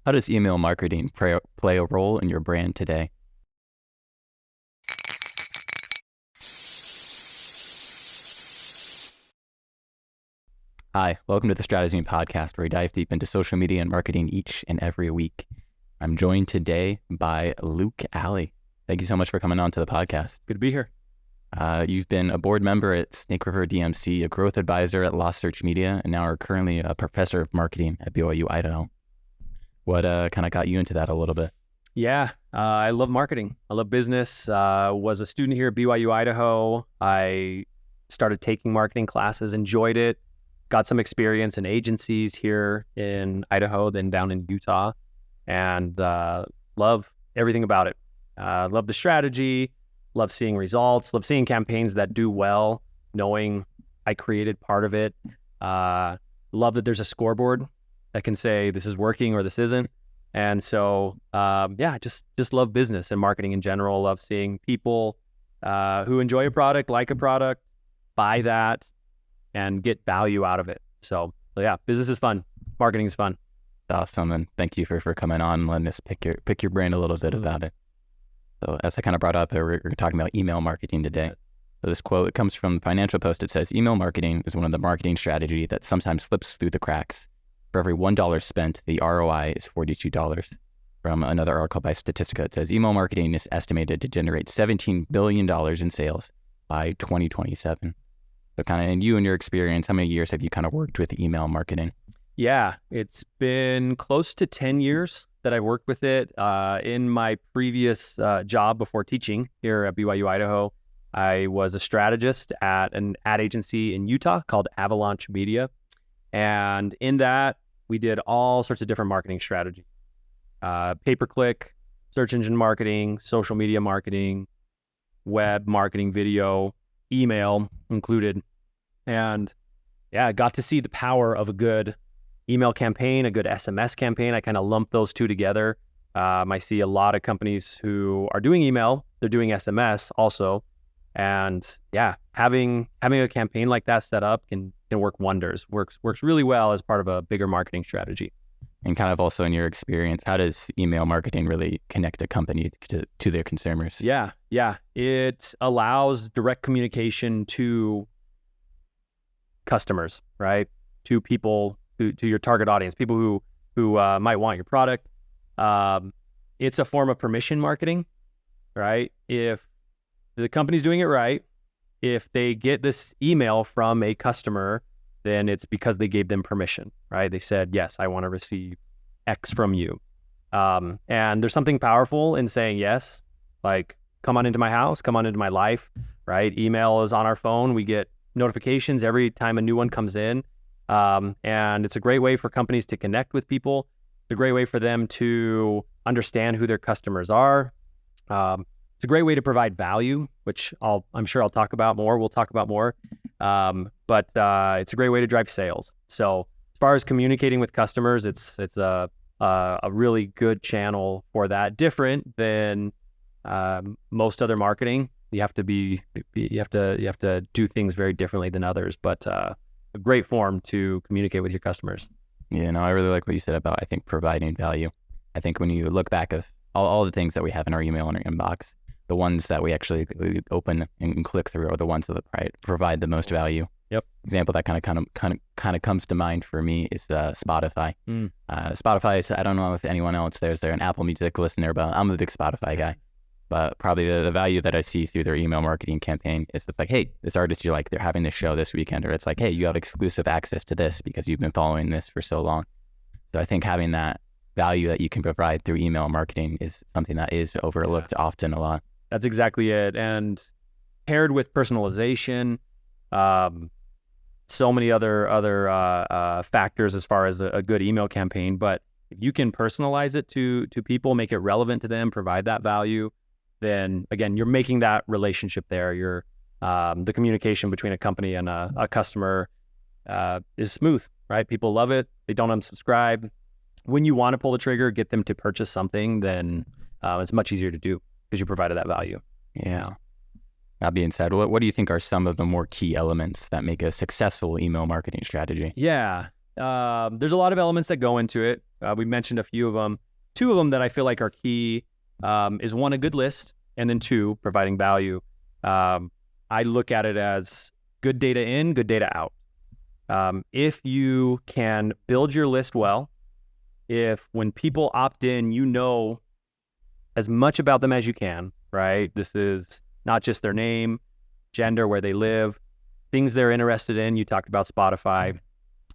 How does email marketing play a role in your brand today? Hi, welcome to the Stratazine podcast, where we dive deep into social media and marketing each and every week. I'm joined today by Luke Alley. Thank you so much for coming on to the podcast. Good to be here. You've been a board member at Snake River DMC, a growth advisor at Lost Search Media, and now are currently a professor of marketing at BYU Idaho. What kind of got you into that a little bit? Yeah, I love marketing. I love business. Was a student here at BYU Idaho. I started taking marketing classes, enjoyed it, got some experience in agencies here in Idaho, then down in Utah, and love everything about it. Love the strategy, love seeing results, love seeing campaigns that do well, knowing I created part of it. Love that there's a scoreboard that can say this is working or this isn't. And so, just love business and marketing in general. Love seeing people who enjoy a product, like a product, buy that, and get value out of it. So yeah, business is fun. Marketing is fun. Awesome, and thank you for coming on and letting us pick your brain a little bit about it. So as I kind of brought up, we're talking about email marketing today. So this quote, it comes from the Financial Post. It says, "Email marketing is one of the marketing strategy that sometimes slips through the cracks. For every $1 spent, the ROI is $42. From another article by Statistica, it says, "Email marketing is estimated to generate $17 billion in sales by 2027. So kind of in you and your experience, how many years have you kind of worked with email marketing? Yeah, it's been close to 10 years that I worked with it. In my previous job before teaching here at BYU Idaho, I was a strategist at an ad agency in Utah called Avalanche Media. And in that, we did all sorts of different marketing strategies. Pay-per-click, search engine marketing, social media marketing, web marketing, video, email included. And yeah, I got to see the power of a good email campaign, a good SMS campaign. I kind of lump those two together. I see a lot of companies who are doing email, they're doing SMS also. And yeah, having a campaign like that set up can work wonders. Works really well as part of a bigger marketing strategy. And kind of also in your experience, how does email marketing really connect a company to their consumers? Yeah. It allows direct communication to customers, right? To people, to your target audience, people who might want your product. It's a form of permission marketing, right? If the company's doing it right, if they get this email from a customer, then it's because they gave them permission, right? They said, yes, I want to receive X from you. And there's something powerful in saying yes, like come on into my house, come on into my life, right? Email is on our phone. We get notifications every time a new one comes in. And it's a great way for companies to connect with people. It's a great way for them to understand who their customers are. It's a great way to provide value, which I'm sure I'll talk about more. We'll talk about more. But it's a great way to drive sales. So as far as communicating with customers, it's a really good channel for that. Different than most other marketing. You have to do things very differently than others. But a great form to communicate with your customers. Yeah, no, I really like what you said about, I think, providing value. I think when you look back at all the things that we have in our email and our inbox, the ones that we actually open and click through are the ones that provide the most value. Yep. Example that kind of comes to mind for me is Spotify. Spotify is, I don't know if anyone else they're an Apple Music listener, but I'm a big Spotify guy. But probably the value that I see through their email marketing campaign is it's like, hey, this artist you like, they're having this show this weekend, or it's like, hey, you have exclusive access to this because you've been following this for so long. So I think having that value that you can provide through email marketing is something that is overlooked often a lot. That's exactly it. And paired with personalization, so many other factors as far as a good email campaign. But if you can personalize it to people, make it relevant to them, provide that value, then again, you're making that relationship there. You're the communication between a company and a customer is smooth, right? People love it. They don't unsubscribe. When you want to pull the trigger, get them to purchase something, then it's much easier to do because you provided that value. Yeah. That being said, what do you think are some of the more key elements that make a successful email marketing strategy? Yeah. There's a lot of elements that go into it. We mentioned a few of them. Two of them that I feel like are key is one, a good list, and then two, providing value. I look at it as good data in, good data out. If you can build your list well, if when people opt in, you know as much about them as you can, right? This is not just their name, gender, where they live, things they're interested in. You talked about Spotify,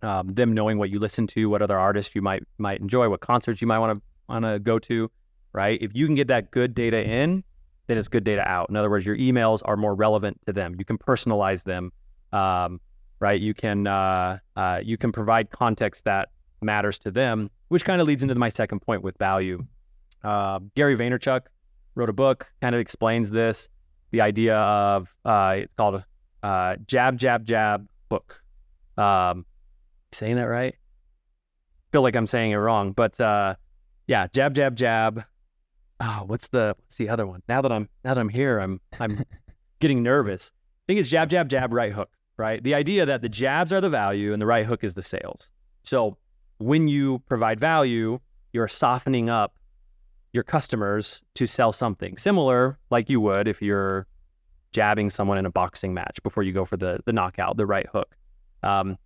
them knowing what you listen to, what other artists you might enjoy, what concerts you might want to go to, right? If you can get that good data in, then it's good data out. In other words, your emails are more relevant to them. You can personalize them, right? You can provide context that matters to them, which kind of leads into my second point with value. Gary Vaynerchuk wrote a book, kind of explains this, the idea of, it's called Jab, Jab, Jab book. Saying that right? Feel like I'm saying it wrong, but yeah, Jab, Jab, Jab. What's the other one? Now that I'm here, I'm getting nervous. I think it's jab, jab, jab, right hook, right? The idea that the jabs are the value and the right hook is the sales. So when you provide value, you're softening up your customers to sell something similar, like you would if you're jabbing someone in a boxing match before you go for the knockout, the right hook. And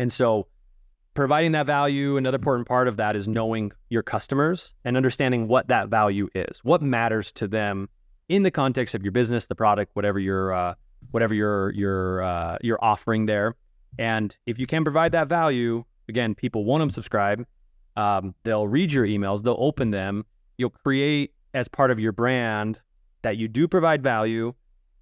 so providing that value, another important part of that is knowing your customers and understanding what that value is, what matters to them in the context of your business, the product, whatever you're offering there. And if you can provide that value, again, people want them subscribe. They'll read your emails, they'll open them. You'll create as part of your brand that you do provide value,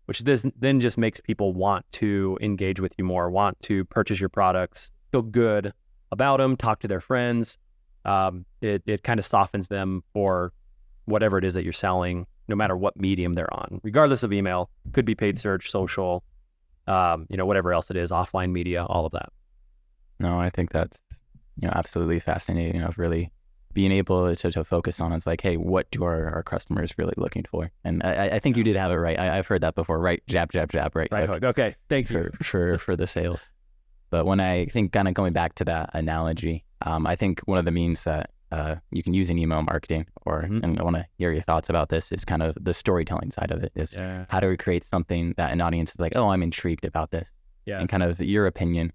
which then just makes people want to engage with you more, want to purchase your products, feel good about them, talk to their friends. It kind of softens them for whatever it is that you're selling, no matter what medium they're on, regardless of email. Could be paid search, social, whatever else it is, offline media, all of that. No, I think that's absolutely fascinating. Of really being able to focus on, it's like, hey, what do our customers really looking for? And I think you did have it right. I've heard that before, right? Jab, jab, jab, right? Right hook. Okay, thank you. For the sales. But when I think kind of going back to that analogy, I think one of the means that you can use in email marketing, and I want to hear your thoughts about this, is kind of the storytelling side of it. Is how do we create something that an audience is like, oh, I'm intrigued about this? Yeah. And kind of your opinion,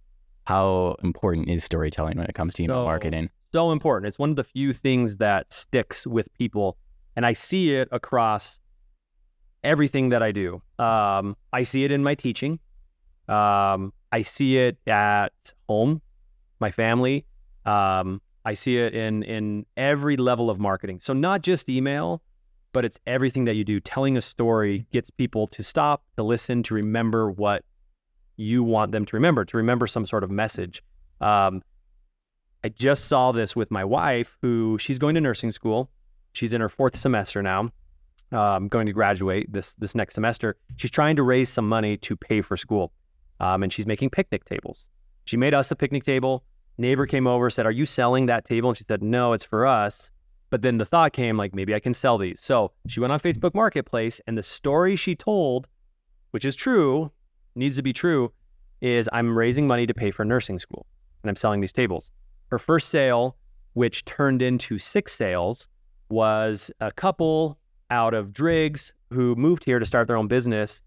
how important is storytelling when it comes to email marketing? So important. It's one of the few things that sticks with people. And I see it across everything that I do. I see it in my teaching. I see it at home, my family. I see it in every level of marketing. So not just email, but it's everything that you do. Telling a story gets people to stop, to listen, to remember what you want them to remember some sort of message. I just saw this with my wife, who she's going to nursing school. She's in her 4th semester now, going to graduate this next semester. She's trying to raise some money to pay for school. And she's making picnic tables. She made us a picnic table. Neighbor came over, said, "Are you selling that table?" And she said, "No, it's for us." But then the thought came, like, maybe I can sell these. So she went on Facebook Marketplace, and the story she told, which is true, needs to be true, is I'm raising money to pay for nursing school, and I'm selling these tables. Her first sale, which turned into 6 sales, was a couple out of Driggs who moved here to start their own business.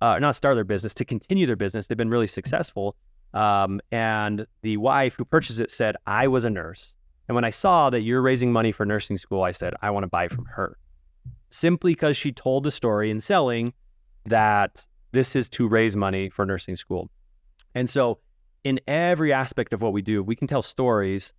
Not start their business, to continue their business. They've been really successful. And the wife who purchased it said, "I was a nurse. And when I saw that you're raising money for nursing school, I said, I want to buy from her." Simply because she told the story in selling that this is to raise money for nursing school. And so in every aspect of what we do, we can tell stories.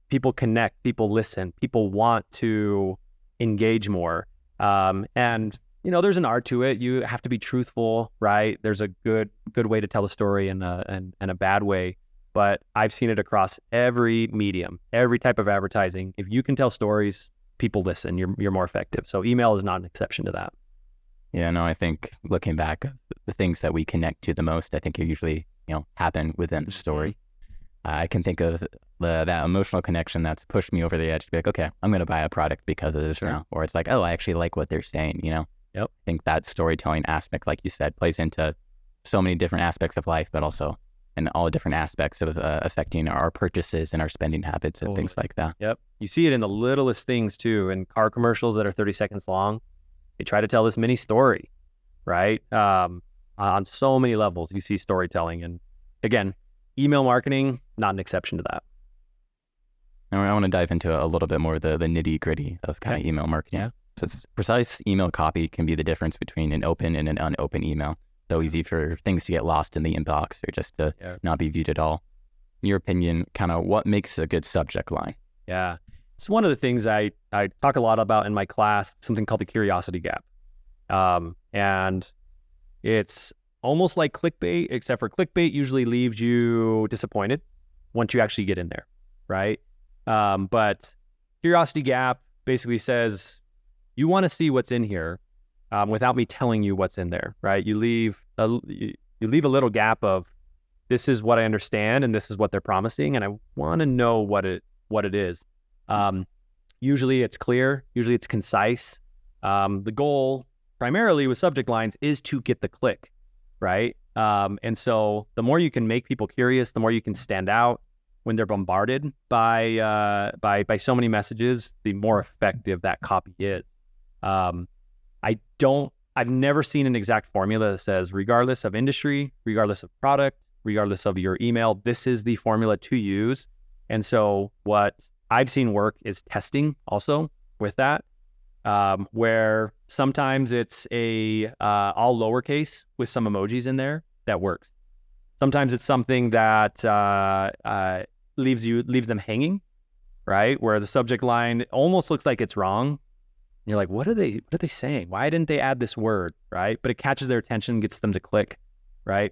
People connect, people listen, people want to engage more. And there's an art to it. You have to be truthful, right? There's a good way to tell a story and a bad way. But I've seen it across every medium, every type of advertising. If you can tell stories, people listen. You're more effective. So email is not an exception to that. Yeah, no, I think looking back, the things that we connect to the most, I think are usually happen within the story. I can think of that emotional connection that's pushed me over the edge to be like, okay, I'm going to buy a product because of this now. Or it's like, oh, I actually like what they're saying, Yep. I think that storytelling aspect, like you said, plays into so many different aspects of life, but also and all the different aspects of affecting our purchases and our spending habits and things like that. Yep. You see it in the littlest things too. In car commercials that are 30 seconds long, they try to tell this mini story, right? On so many levels, you see storytelling. And again, email marketing, not an exception to that. And I want to dive into a little bit more the nitty gritty of kind of email marketing. Yeah. So precise email copy can be the difference between an open and an unopened email. So easy for things to get lost in the inbox or just to not be viewed at all. In your opinion, kind of what makes a good subject line? Yeah. It's one of the things I talk a lot about in my class, something called the curiosity gap. And it's almost like clickbait, except for clickbait usually leaves you disappointed once you actually get in there, right? But curiosity gap basically says, you want to see what's in here without me telling you what's in there, right? You leave a little gap of, this is what I understand and this is what they're promising, and I want to know what it is. Usually it's clear, usually it's concise. The goal primarily with subject lines is to get the click, right? And so the more you can make people curious, the more you can stand out when they're bombarded by so many messages, the more effective that copy is. I've never seen an exact formula that says, regardless of industry, regardless of product, regardless of your email, this is the formula to use. And so what I've seen work is testing also with that, where sometimes it's all lowercase with some emojis in there that works. Sometimes it's something that leaves them hanging, right? Where the subject line almost looks like it's wrong. You're like, what are they saying? Why didn't they add this word, right? But it catches their attention, gets them to click, right?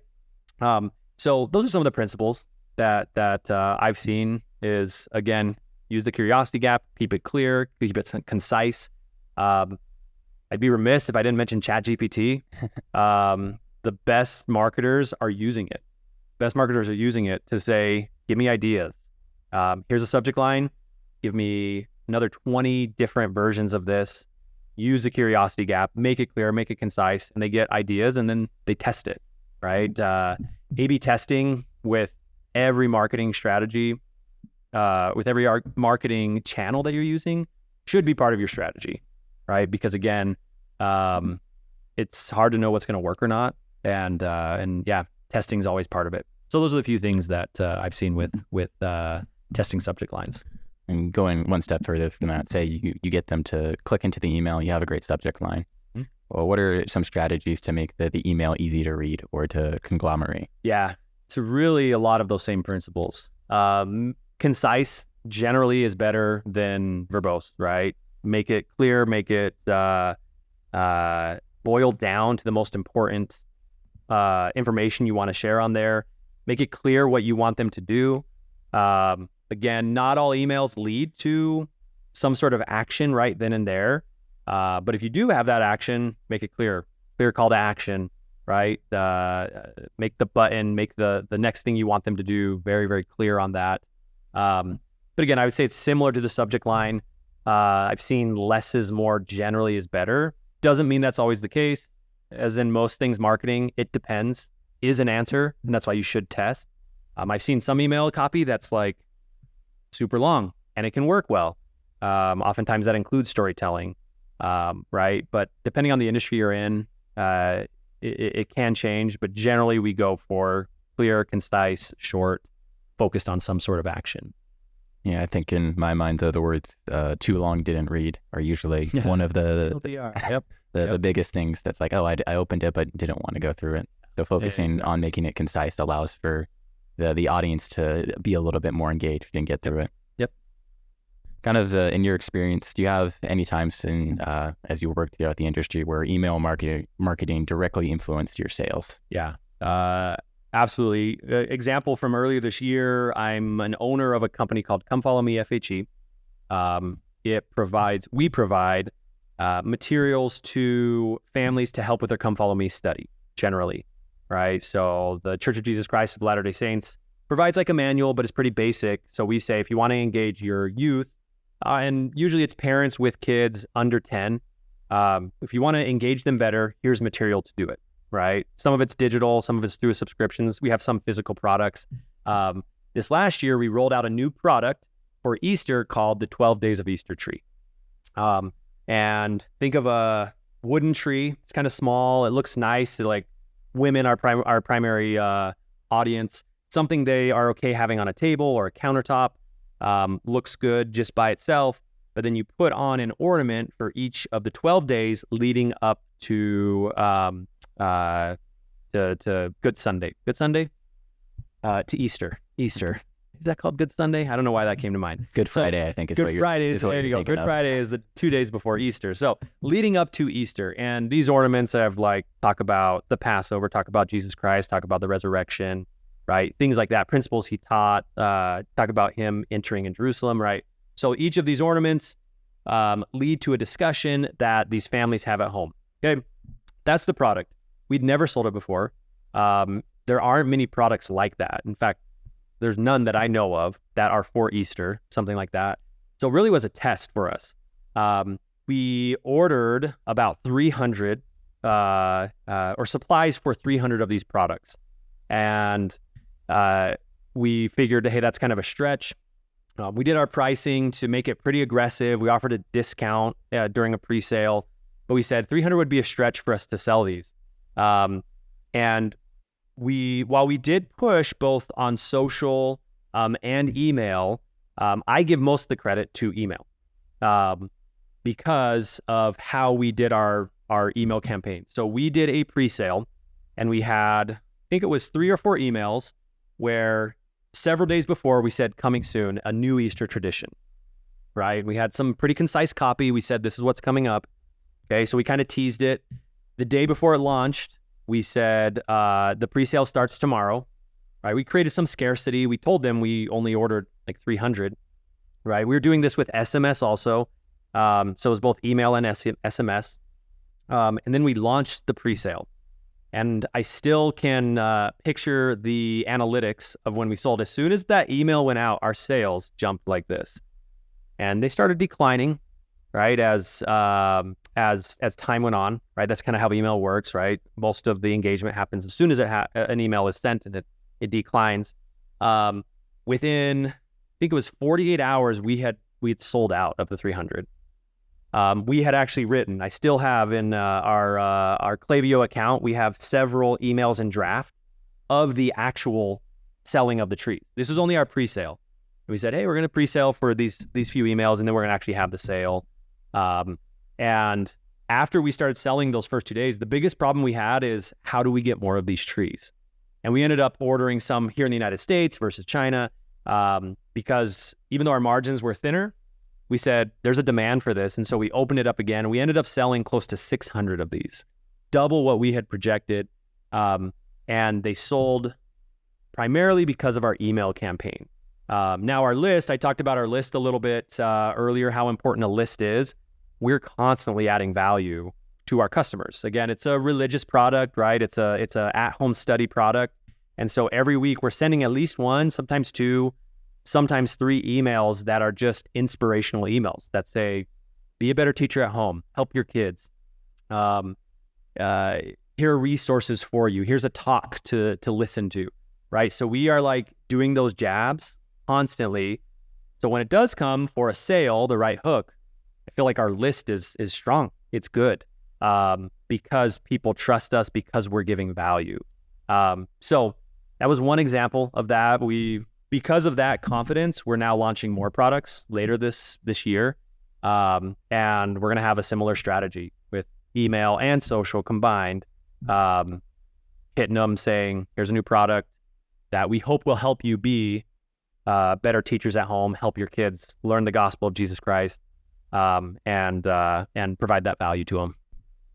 So those are some of the principles that I've seen is, again, use the curiosity gap, keep it clear, keep it concise. I'd be remiss if I didn't mention ChatGPT. The best marketers are using it. Best marketers are using it to say, give me ideas. Here's a subject line. Give me another 20 different versions of this. Use the curiosity gap, make it clear, make it concise, and they get ideas and then they test it, right? A/B testing with every marketing strategy, with every marketing channel that you're using should be part of your strategy, right? Because again, it's hard to know what's going to work or not. And yeah, testing is always part of it. So those are the few things that I've seen with testing subject lines. And going one step further from that, say you get them to click into the email, you have a great subject line. Mm-hmm. Well, what are some strategies to make the email easy to read or to conglomerate? Yeah, it's really a lot of those same principles. Concise generally is better than verbose, right? Make it clear, make it boiled down to the most important information you want to share on there. Make it clear what you want them to do. Again, not all emails lead to some sort of action right then and there. But if you do have that action, make it clear call to action, right? Make the button, make the next thing you want them to do very, very clear on that. But again, I would say it's similar to the subject line. I've seen less is more generally is better. Doesn't mean that's always the case. As in most things marketing, it depends is an answer, and that's why you should test. I've seen some email copy that's like super long, and it can work well. Oftentimes that includes storytelling, right? But depending on the industry you're in, it can change, but generally we go for clear, concise, short, focused on some sort of action. Yeah, I think in my mind, the words too long, didn't read are usually one of the biggest things that's like, oh, I opened it, but didn't want to go through it. So focusing on making it concise allows for the audience to be a little bit more engaged and get through it. Yep. Kind of in your experience, do you have any times as you worked throughout the industry where email marketing directly influenced your sales? Yeah, absolutely. Example from earlier this year, I'm an owner of a company called Come Follow Me FHE. We provide materials to families to help with their Come Follow Me study generally. Right. So the Church of Jesus Christ of Latter-day Saints provides like a manual, but it's pretty basic. So we say, if you want to engage your youth, and usually it's parents with kids under 10, if you want to engage them better, here's material to do it. right? Some of it's digital, some of it's through subscriptions. We have some physical products. This last year, we rolled out a new product for Easter called the 12 Days of Easter tree. And think of a wooden tree. It's kind of small. It looks nice. Like women, our primary audience, something they are okay having on a table or a countertop. Looks good just by itself. But then you put on an ornament for each of the 12 days leading up to Good Sunday. Good Sunday? To Easter. Easter. Is that called Good Sunday? I don't know why that came to mind. Good Friday, I think is Good Friday. There you go. Good Friday is the 2 days before Easter. So leading up to Easter, and these ornaments have talk about the Passover, talk about Jesus Christ, talk about the resurrection, right? Things like that. Principles he taught, talk about him entering in Jerusalem, right? So each of these ornaments lead to a discussion that these families have at home. Okay, that's the product. We'd never sold it before. There aren't many products like that. In fact, there's none that I know of that are for Easter, something like that. So it really was a test for us. We ordered about 300 or supplies for 300 of these products. And we figured, hey, that's kind of a stretch. We did our pricing to make it pretty aggressive. We offered a discount during a pre-sale, but we said 300 would be a stretch for us to sell these. And while we did push both on social and email, I give most of the credit to email because of how we did our email campaign. So we did a pre-sale and we had, I think it was 3 or 4 emails where several days before we said, coming soon, a new Easter tradition, right? We had some pretty concise copy. We said, this is what's coming up. Okay, so we kind of teased it. The day before it launched, we said, the pre-sale starts tomorrow, right? We created some scarcity. We told them we only ordered 300, right? We were doing this with SMS also. So it was both email and SMS. And then we launched the pre-sale. And I still can picture the analytics of when we sold. As soon as that email went out, our sales jumped like this. And they started declining, right, as time went on, right? That's kind of how email works, right? Most of the engagement happens as soon as an email is sent and it declines. Within, I think it was 48 hours, we'd sold out of the 300. We had actually written, I still have in our Klaviyo account, we have several emails in draft of the actual selling of the trees. This was only our pre-sale. We said, hey, we're going to pre-sale for these few emails, and then we're going to actually have the sale. And after we started selling those first 2 days, the biggest problem we had is how do we get more of these trees? And we ended up ordering some here in the United States versus China because even though our margins were thinner, we said, there's a demand for this. And so we opened it up again. And we ended up selling close to 600 of these, double what we had projected. And they sold primarily because of our email campaign. Now our list, I talked about our list a little bit earlier, how important a list is. We're constantly adding value to our customers. Again, it's a religious product, right? It's a at-home study product. And so every week we're sending at least 1, sometimes 2, sometimes 3 emails that are just inspirational emails that say, be a better teacher at home, help your kids. Here are resources for you. Here's a talk to listen to, right? So we are doing those jabs constantly. So when it does come for a sale, the right hook, I feel like our list is strong. It's good because people trust us because we're giving value. So that was one example of that. Because of that confidence, we're now launching more products later this year. And we're going to have a similar strategy with email and social combined, hitting them saying, here's a new product that we hope will help you be better teachers at home, help your kids learn the gospel of Jesus Christ, and provide that value to them.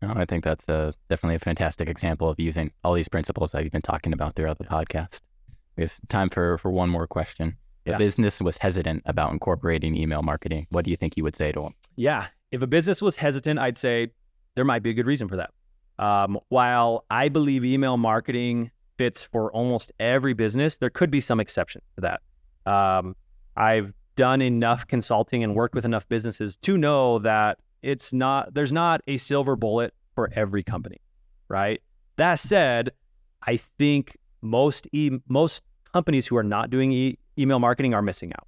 Oh, I think that's definitely a fantastic example of using all these principles that you've been talking about throughout the podcast. We have time for one more question. If business was hesitant about incorporating email marketing, what do you think you would say to them? Yeah, if a business was hesitant, I'd say there might be a good reason for that. While I believe email marketing fits for almost every business, there could be some exceptions to that. I've done enough consulting and worked with enough businesses to know that there's not a silver bullet for every company, right? That said, I think most companies who are not doing email marketing are missing out,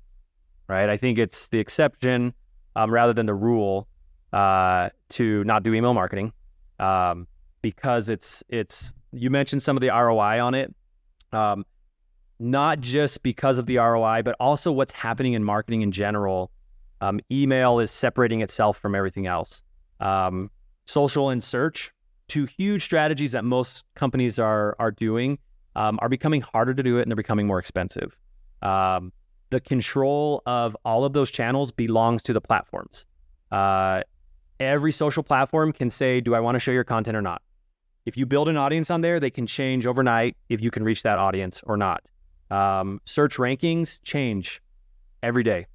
right? I think it's the exception rather than the rule to not do email marketing because it's you mentioned some of the ROI on it, not just because of the ROI, but also what's happening in marketing in general. Email is separating itself from everything else. Social and search, two huge strategies that most companies are doing, are becoming harder to do it, and they're becoming more expensive. The control of all of those channels belongs to the platforms. Every social platform can say, do I want to show your content or not? If you build an audience on there, they can change overnight if you can reach that audience or not. Search rankings change every day.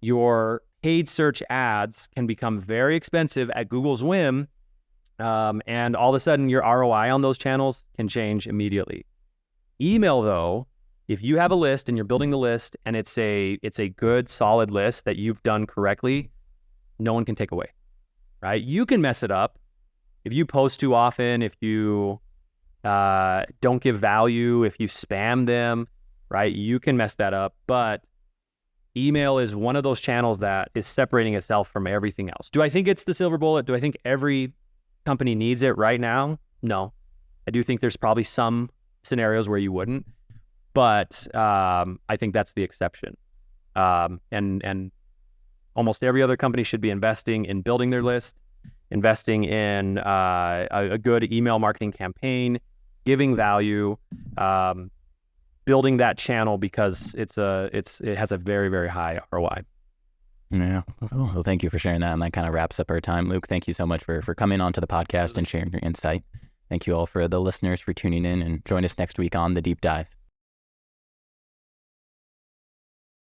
Your paid search ads can become very expensive at Google's whim. And all of a sudden your ROI on those channels can change immediately. Email though, if you have a list and you're building the list and it's a good solid list that you've done correctly, no one can take away, right? You can mess it up if you post too often, if you don't give value, if you spam them, right? You can mess that up, but email is one of those channels that is separating itself from everything else. Do I think it's the silver bullet? Do I think every company needs it right now? No. I do think there's probably some scenarios where you wouldn't, but I think that's the exception. And almost every other company should be investing in building their list, investing in a good email marketing campaign, giving value, building that channel because it has a very, very high ROI. Yeah. Well, thank you for sharing that. And that kind of wraps up our time. Luke, thank you so much for coming on to the podcast and sharing your insight. Thank you all for the listeners for tuning in, and join us next week on The Deep Dive.